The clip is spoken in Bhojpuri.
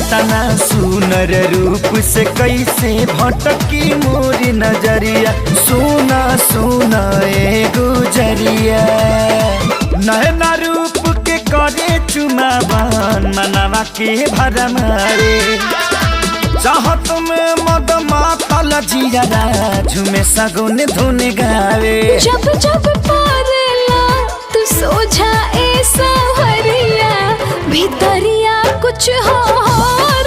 इतना सुनर रूप से कैसे भटकी मोरी नजरिया। सोना सोना ए गुजरिया नैना रूप के करे चुमावन मनवा के भरमारे। चाहत में मद मातल जिया झूमे सगुन धुन गावे। जब जब पारला तू सोझा ए सवरिया भीतरिया कुछ और